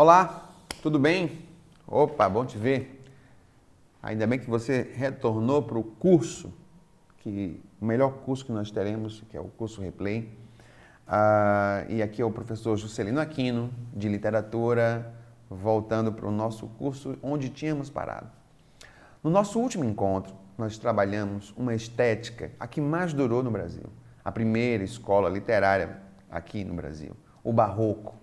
Olá, tudo bem? Opa, bom te ver. Ainda bem que você retornou para o curso, o melhor curso que nós teremos, que é o curso Replay. E aqui é o professor Juscelino Aquino, de literatura, voltando para o nosso curso onde tínhamos parado. No nosso último encontro, nós trabalhamos uma estética, a que mais durou no Brasil, a primeira escola literária aqui no Brasil, o Barroco.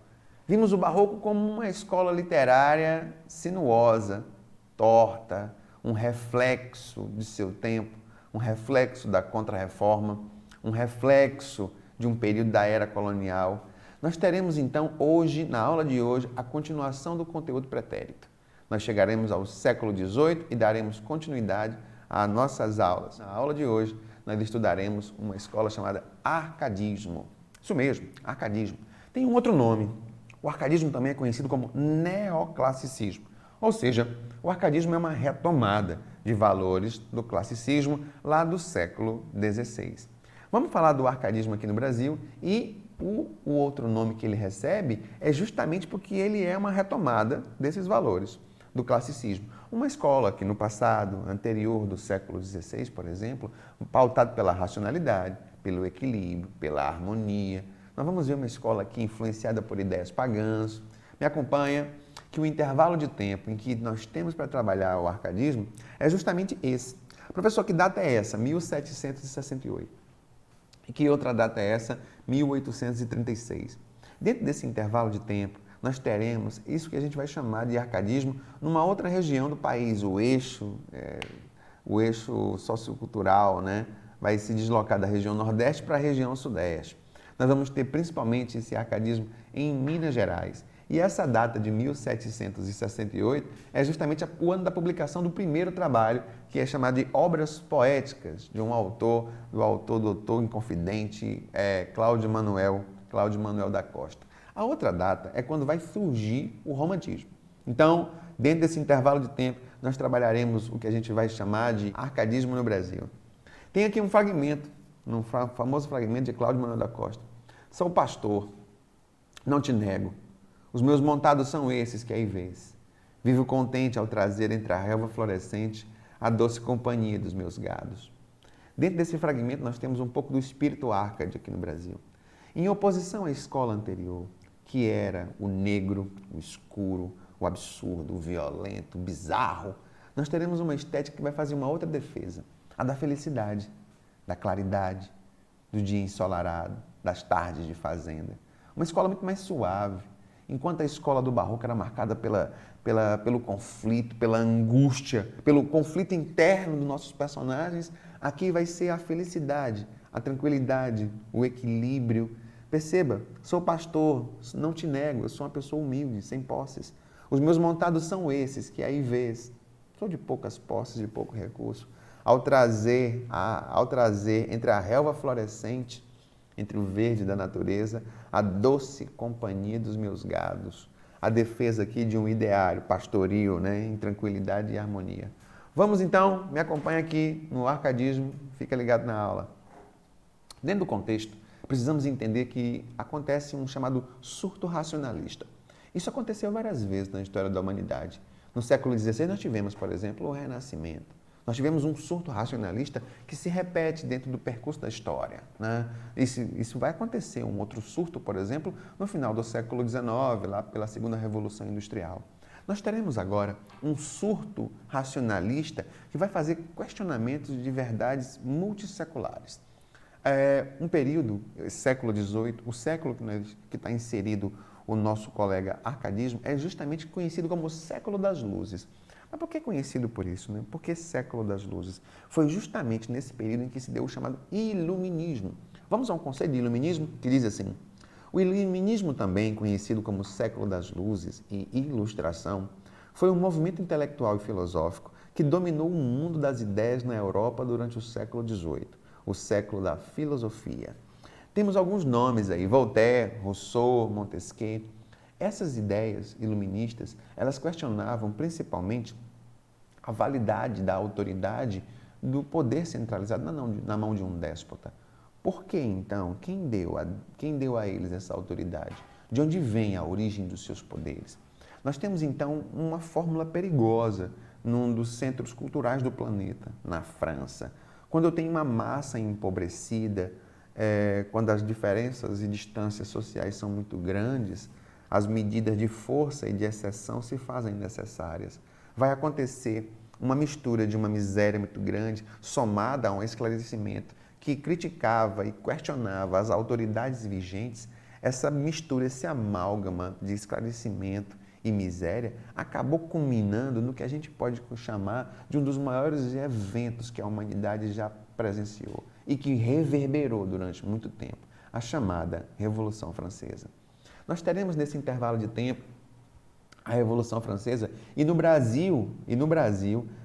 Vimos o Barroco como uma escola literária sinuosa, torta, um reflexo de seu tempo, um reflexo da Contra-Reforma, um reflexo de um período da era colonial. Nós teremos então hoje, na aula de hoje, a continuação do conteúdo pretérito. Nós chegaremos ao século XVIII e daremos continuidade às nossas aulas. Na aula de hoje, nós estudaremos uma escola chamada Arcadismo. Isso mesmo, Arcadismo. Tem um outro nome. O arcadismo também é conhecido como neoclassicismo. Ou seja, o arcadismo é uma retomada de valores do classicismo lá do século XVI. Vamos falar do arcadismo aqui no Brasil e o outro nome que ele recebe é justamente porque ele é uma retomada desses valores do classicismo. Uma escola que no passado, anterior do século XVI, por exemplo, pautado pela racionalidade, pelo equilíbrio, pela harmonia. Nós vamos ver uma escola aqui influenciada por ideias pagãs. Me acompanha que o intervalo de tempo em que nós temos para trabalhar o arcadismo é justamente esse. Professor, que data é essa? 1768. E que outra data é essa? 1836. Dentro desse intervalo de tempo, nós teremos isso que a gente vai chamar de arcadismo numa outra região do país, o eixo sociocultural, né? Vai se deslocar da região Nordeste para a região Sudeste. Nós vamos ter principalmente esse arcadismo em Minas Gerais. E essa data de 1768 é justamente o ano da publicação do primeiro trabalho, que é chamado de Obras Poéticas, de um autor, doutor inconfidente, Cláudio Manuel da Costa. A outra data é quando vai surgir o romantismo. Então, dentro desse intervalo de tempo, nós trabalharemos o que a gente vai chamar de arcadismo no Brasil. Tem aqui um fragmento, um famoso fragmento de Cláudio Manuel da Costa. Sou pastor, não te nego. Os meus montados são esses que aí vês. Vivo contente ao trazer entre a relva florescente a doce companhia dos meus gados. Dentro desse fragmento nós temos um pouco do espírito Arcade aqui no Brasil. Em oposição à escola anterior, que era o negro, o escuro, o absurdo, o violento, o bizarro, nós teremos uma estética que vai fazer uma outra defesa, a da felicidade, da claridade, do dia ensolarado, das tardes de fazenda. Uma escola muito mais suave. Enquanto a escola do Barroco era marcada pelo conflito, pela angústia, pelo conflito interno dos nossos personagens, aqui vai ser a felicidade, a tranquilidade, o equilíbrio. Perceba, sou pastor, não te nego, eu sou uma pessoa humilde, sem posses. Os meus montados são esses, que aí vês. Sou de poucas posses, de pouco recurso. Ao trazer entre a relva florescente, entre o verde da natureza, a doce companhia dos meus gados. A defesa aqui de um ideário pastoril, né, em tranquilidade e harmonia. Vamos então, me acompanha aqui no arcadismo, fica ligado na aula. Dentro do contexto, precisamos entender que acontece um chamado surto racionalista. Isso aconteceu várias vezes na história da humanidade. No século XVI nós tivemos, por exemplo, o Renascimento. Nós tivemos um surto racionalista que se repete dentro do percurso da história, né? Isso vai acontecer, um outro surto, por exemplo, no final do século XIX, lá pela Segunda Revolução Industrial. Nós teremos agora um surto racionalista que vai fazer questionamentos de verdades multisseculares. Um período, século XVIII, o século que está inserido o nosso colega arcadismo, é justamente conhecido como o século das luzes. Mas por que é conhecido por isso, né? Por que século das luzes? Foi justamente nesse período em que se deu o chamado iluminismo. Vamos a um conceito de iluminismo que diz assim: o iluminismo, também conhecido como século das luzes e ilustração, foi um movimento intelectual e filosófico que dominou o mundo das ideias na Europa durante o século XVIII, o século da filosofia. Temos alguns nomes aí: Voltaire, Rousseau, Montesquieu. Essas ideias iluministas, elas questionavam principalmente a validade da autoridade do poder centralizado na mão de um déspota. Por que, então? Quem deu a eles essa autoridade? De onde vem a origem dos seus poderes? Nós temos então uma fórmula perigosa num dos centros culturais do planeta, na França. Quando eu tenho uma massa empobrecida, quando as diferenças e distâncias sociais são muito grandes, as medidas de força e de exceção se fazem necessárias. Vai acontecer uma mistura de uma miséria muito grande, somada a um esclarecimento que criticava e questionava as autoridades vigentes. Essa mistura, esse amálgama de esclarecimento e miséria acabou culminando no que a gente pode chamar de um dos maiores eventos que a humanidade já presenciou e que reverberou durante muito tempo, a chamada Revolução Francesa. Nós teremos nesse intervalo de tempo a Revolução Francesa e no Brasil,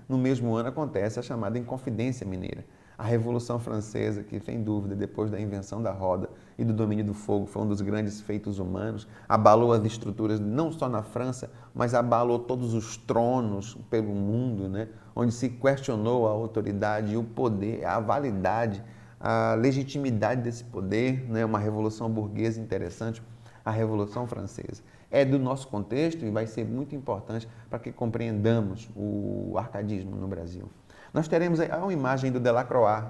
no mesmo ano acontece a chamada Inconfidência Mineira. A Revolução Francesa, que sem dúvida, depois da invenção da roda e do domínio do fogo, foi um dos grandes feitos humanos, abalou as estruturas não só na França, mas abalou todos os tronos pelo mundo, né? Onde se questionou a autoridade e o poder, a validade, a legitimidade desse poder, né? Uma revolução burguesa interessante, a Revolução Francesa. É do nosso contexto e vai ser muito importante para que compreendamos o arcadismo no Brasil. Nós teremos aí uma imagem do Delacroix.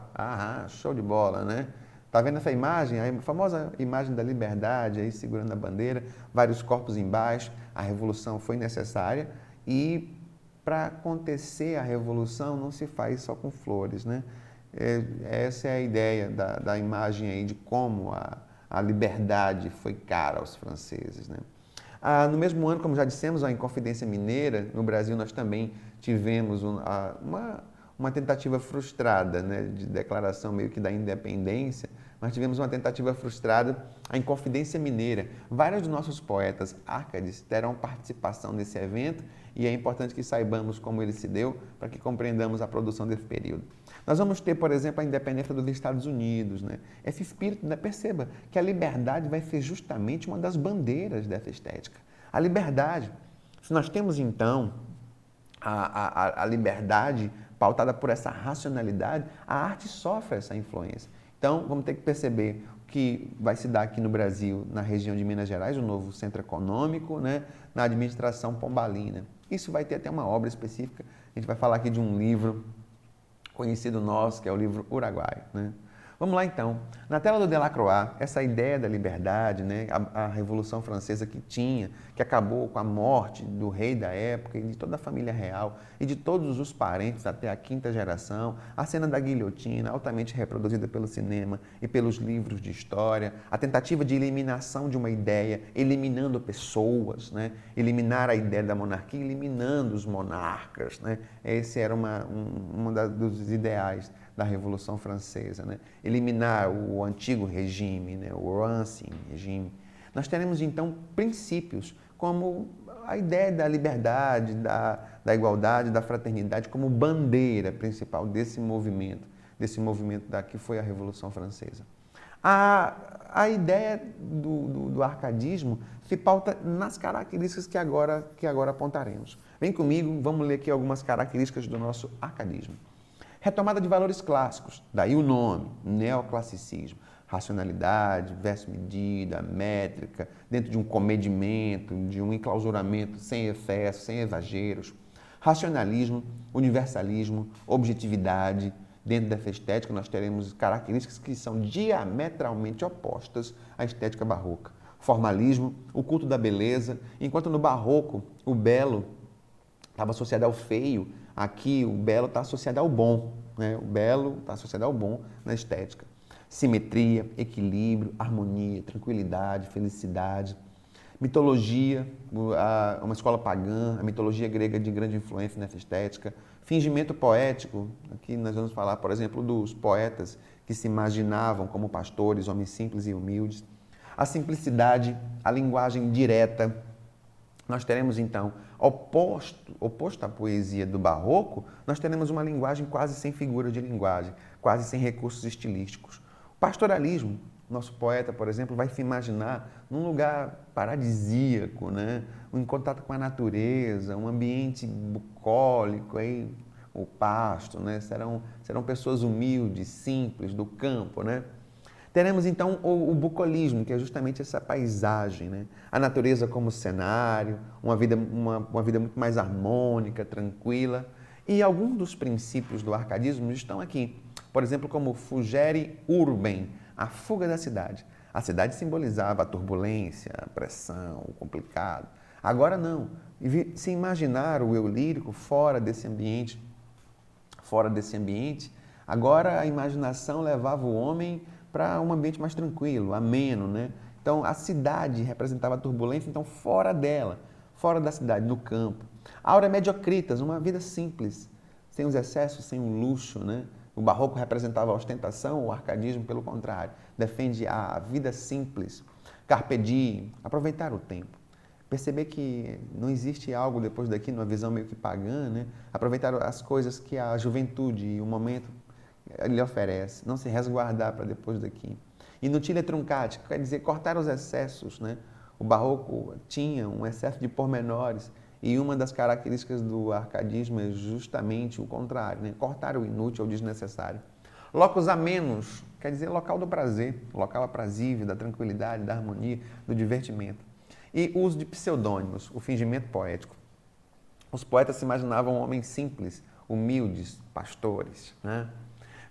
Show de bola, né? Tá vendo essa imagem? A famosa imagem da liberdade, aí segurando a bandeira, vários corpos embaixo. A revolução foi necessária e para acontecer a revolução não se faz só com flores, né? Essa é a ideia da imagem aí de como a liberdade foi cara aos franceses, né? No mesmo ano, como já dissemos, a Inconfidência Mineira, no Brasil nós também tivemos uma tentativa frustrada, né, de declaração meio que da independência, mas tivemos uma tentativa frustrada, a Inconfidência Mineira. Vários dos nossos poetas árcades terão participação nesse evento e é importante que saibamos como ele se deu para que compreendamos a produção desse período. Nós vamos ter, por exemplo, a independência dos Estados Unidos, né? Esse espírito, né? Perceba que a liberdade vai ser justamente uma das bandeiras dessa estética. A liberdade. Se nós temos, então, a liberdade pautada por essa racionalidade, a arte sofre essa influência. Então, vamos ter que perceber que vai se dar aqui no Brasil, na região de Minas Gerais, o novo centro econômico, né? Na administração pombalina. Isso vai ter até uma obra específica. A gente vai falar aqui de um livro conhecido nosso, que é o livro Uruguai, né? Vamos lá então. Na tela do Delacroix, essa ideia da liberdade, né? A Revolução Francesa que acabou com a morte do rei da época e de toda a família real e de todos os parentes até a quinta geração, a cena da guilhotina, altamente reproduzida pelo cinema e pelos livros de história, a tentativa de eliminação de uma ideia, eliminando pessoas, né? Eliminar a ideia da monarquia, eliminando os monarcas, né? Esse era dos ideais da Revolução Francesa, né? Eliminar o antigo regime, né? O ancien regime. Nós teremos, então, princípios como a ideia da liberdade, da igualdade, da fraternidade como bandeira principal desse movimento da que foi a Revolução Francesa. A ideia do arcadismo se pauta nas características que agora apontaremos. Vem comigo, vamos ler aqui algumas características do nosso arcadismo. Retomada de valores clássicos, daí o nome, neoclassicismo. Racionalidade, verso-medida, métrica, dentro de um comedimento, de um enclausuramento sem excesso, sem exageros. Racionalismo, universalismo, objetividade. Dentro dessa estética nós teremos características que são diametralmente opostas à estética barroca. Formalismo, o culto da beleza, enquanto no barroco o belo estava associado ao feio, aqui o belo está associado ao bom, né? O belo está associado ao bom na estética. Simetria, equilíbrio, harmonia, tranquilidade, felicidade. Mitologia, uma escola pagã, a mitologia grega de grande influência nessa estética. Fingimento poético, aqui nós vamos falar, por exemplo, dos poetas que se imaginavam como pastores, homens simples e humildes. A simplicidade, a linguagem direta. Nós teremos, então, oposto à poesia do barroco, nós teremos uma linguagem quase sem figura de linguagem, quase sem recursos estilísticos. O pastoralismo, nosso poeta, por exemplo, vai se imaginar num lugar paradisíaco, né? Em contato com a natureza, um ambiente bucólico, aí, o pasto, né? Serão pessoas humildes, simples, do campo, né? Teremos então o bucolismo, que é justamente essa paisagem, né? A natureza como cenário, uma vida muito mais harmônica, tranquila. E alguns dos princípios do arcadismo estão aqui. Por exemplo, como fugere urbem, a fuga da cidade. A cidade simbolizava a turbulência, a pressão, o complicado. Agora não. Se imaginar o eu lírico fora desse ambiente, agora a imaginação levava o homem para um ambiente mais tranquilo, ameno, né? Então a cidade representava a turbulência, então fora dela, fora da cidade, no campo. Aura mediocritas, uma vida simples, sem os excessos, sem o luxo, né? O barroco representava a ostentação, o arcadismo, pelo contrário, defende a vida simples. Carpe diem, aproveitar o tempo. Perceber que não existe algo depois daqui, numa visão meio que pagã, né? Aproveitar as coisas que a juventude e o momento lhe oferece, não se resguardar para depois daqui. Inutile truncati, quer dizer, cortar os excessos, né? O barroco tinha um excesso de pormenores e uma das características do arcadismo é justamente o contrário, né? Cortar o inútil ou desnecessário. Locus amenus, quer dizer, local do prazer, local aprazível, da tranquilidade, da harmonia, do divertimento. E o uso de pseudônimos, o fingimento poético. Os poetas se imaginavam homens simples, humildes, pastores, né?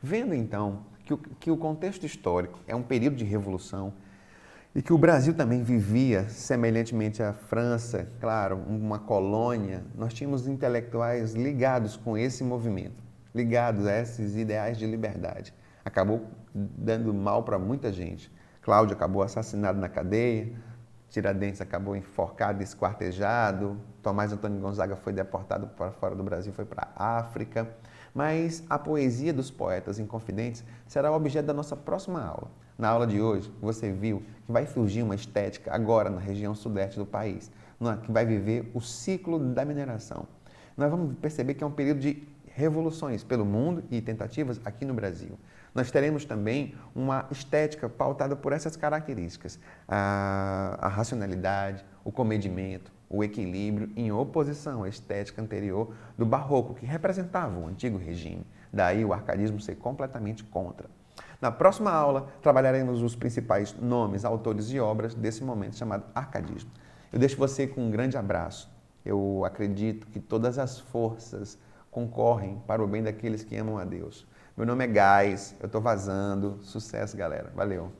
Vendo então que o contexto histórico é um período de revolução e que o Brasil também vivia, semelhantemente à França, claro, uma colônia, nós tínhamos intelectuais ligados com esse movimento, ligados a esses ideais de liberdade. Acabou dando mal para muita gente. Cláudio acabou assassinado na cadeia, Tiradentes acabou enforcado e esquartejado, Tomás Antônio Gonzaga foi deportado para fora do Brasil, foi para a África. Mas a poesia dos poetas inconfidentes será o objeto da nossa próxima aula. Na aula de hoje, você viu que vai surgir uma estética agora na região sudeste do país, que vai viver o ciclo da mineração. Nós vamos perceber que é um período de revoluções pelo mundo e tentativas aqui no Brasil. Nós teremos também uma estética pautada por essas características, a racionalidade, o comedimento, o equilíbrio, em oposição à estética anterior do barroco, que representava o antigo regime. Daí o arcadismo ser completamente contra. Na próxima aula, trabalharemos os principais nomes, autores e obras desse momento chamado arcadismo. Eu deixo você com um grande abraço. Eu acredito que todas as forças concorrem para o bem daqueles que amam a Deus. Meu nome é Gás, eu estou vazando. Sucesso, galera. Valeu!